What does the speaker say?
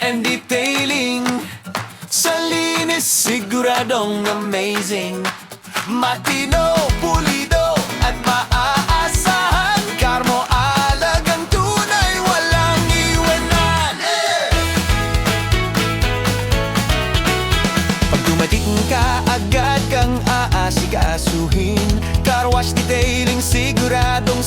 and detailing. Sa linis siguradong amazing. Matino, pulido at maaasahan. Carmo alagang tunay, walang iwanan. Pag dumating ka, agad kang aasikasuhin. Car wash detailing siguradong